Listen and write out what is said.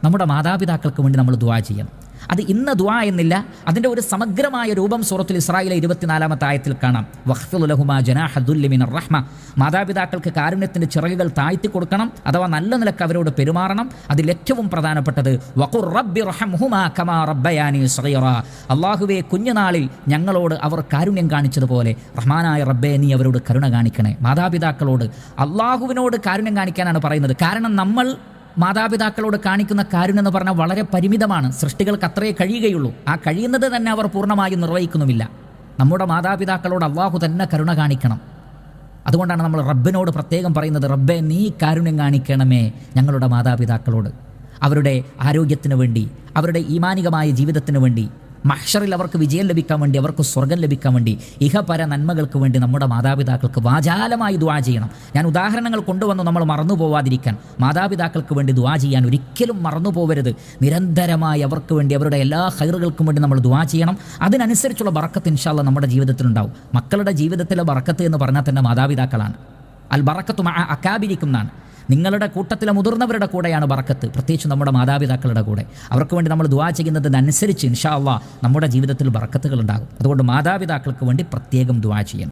നമ്മുടെ മാതാപിതാക്കൾക്ക് വേണ്ടി നമ്മൾ ദുആ ചെയ്യണം. അത് ഇന്ന ദുആ എന്നില്ല, അതിൻ്റെ ഒരു സമഗ്രമായ രൂപം സൂറത്തുൽ ഇസ്രായിലെ 24-ാമത്തെ ആയത്തിൽ കാണാം. വഖ്ഫിദ് ലഹുമാ ജനാഹ ദുല്ലി മിനർ റഹ്മ. മാതാപിതാക്കൾക്ക് കാരുണ്യത്തിൻ്റെ ചിറകുകൾ താഴ്ത്തി കൊടുക്കണം, അഥവാ നല്ല നിലക്ക് അവരോട് പെരുമാറണം. അതിലേറ്റവും പ്രധാനപ്പെട്ടത് വഖുർ റബ്ബി റഹംഹുമാ കമാ റബ്ബയാനി സഗീറ. അല്ലാഹുവേ, കുഞ്ഞുനാളിൽ ഞങ്ങളോട് അവർ കാരുണ്യം കാണിച്ചതുപോലെ റഹ്മാനായ റബ്ബേ നീ അവരോട് കരുണ കാണിക്കണേ. മാതാപിതാക്കളോട് അല്ലാഹുവിനോട് കാരുണ്യം കാണിക്കാനാണ് പറയുന്നത്. കാരണം നമ്മൾ മാതാപിതാക്കളോട് കാണിക്കുന്ന കാരുണ്യം എന്ന് പറഞ്ഞാൽ വളരെ പരിമിതമാണ്. സൃഷ്ടികൾക്ക് അത്രയേ കഴിയുകയുള്ളൂ. ആ കഴിയുന്നത് തന്നെ അവർ പൂർണ്ണമായും നിർവഹിക്കുന്നുമില്ല. നമ്മുടെ മാതാപിതാക്കളോട് അള്ളാഹു തന്നെ കരുണ കാണിക്കണം. അതുകൊണ്ടാണ് നമ്മൾ റബ്ബിനോട് പ്രത്യേകം പറയുന്നത്, റബ്ബേ നീ കാരുണ്യം കാണിക്കണമേ ഞങ്ങളുടെ മാതാപിതാക്കളോട്. അവരുടെ ആരോഗ്യത്തിന് വേണ്ടി, അവരുടെ ഈമാനികമായ ജീവിതത്തിന് വേണ്ടി, മഹ്ശറിൽ അവർക്ക് വിജയം ലഭിക്കാൻ വേണ്ടി, അവർക്ക് സ്വർഗം ലഭിക്കാൻ വേണ്ടി, ഇഹപര നന്മകൾക്ക് വേണ്ടി നമ്മുടെ മാതാപിതാക്കൾക്ക് വാചാലമായി ദുആ ചെയ്യണം. ഞാൻ ഉദാഹരണങ്ങൾ കൊണ്ടുവന്നു നമ്മൾ മറന്നു പോവാതിരിക്കാൻ. മാതാപിതാക്കൾക്ക് വേണ്ടി ദുആ ചെയ്യാൻ ഒരിക്കലും മറന്നു പോകരുത്. നിരന്തരമായി അവർക്ക് വേണ്ടി, അവരുടെ എല്ലാ ഖൈറുകൾക്കും വേണ്ടി നമ്മൾ ദുആ ചെയ്യണം. അതിനനുസരിച്ചുള്ള ബറക്കത്ത് ഇൻഷാ അല്ലാഹ് നമ്മുടെ ജീവിതത്തിലുണ്ടാവും. മക്കളുടെ ജീവിതത്തിലെ ബറക്കത്ത് എന്ന് പറഞ്ഞാൽ തന്നെ മാതാപിതാക്കളാണ്. അൽ ബറക്കത്തു മഅ അകാബിരിക്കും എന്നാണ്. നിങ്ങളുടെ കൂട്ടത്തിലെ മുതിർന്നവരുടെ കൂടെയാണ് ബറക്കത്ത്, പ്രത്യേകിച്ച് നമ്മുടെ മാതാപിതാക്കളുടെ കൂടെ. അവർക്ക് വേണ്ടി നമ്മൾ ദുആ ചെയ്യുന്നതിനനുസരിച്ച് ഇൻഷാ അല്ലാഹ് നമ്മുടെ ജീവിതത്തിൽ ബറക്കത്തുകൾ ഉണ്ടാകും. അതുകൊണ്ട് മാതാപിതാക്കൾക്ക് വേണ്ടി പ്രത്യേകം ദുആ ചെയ്യണം.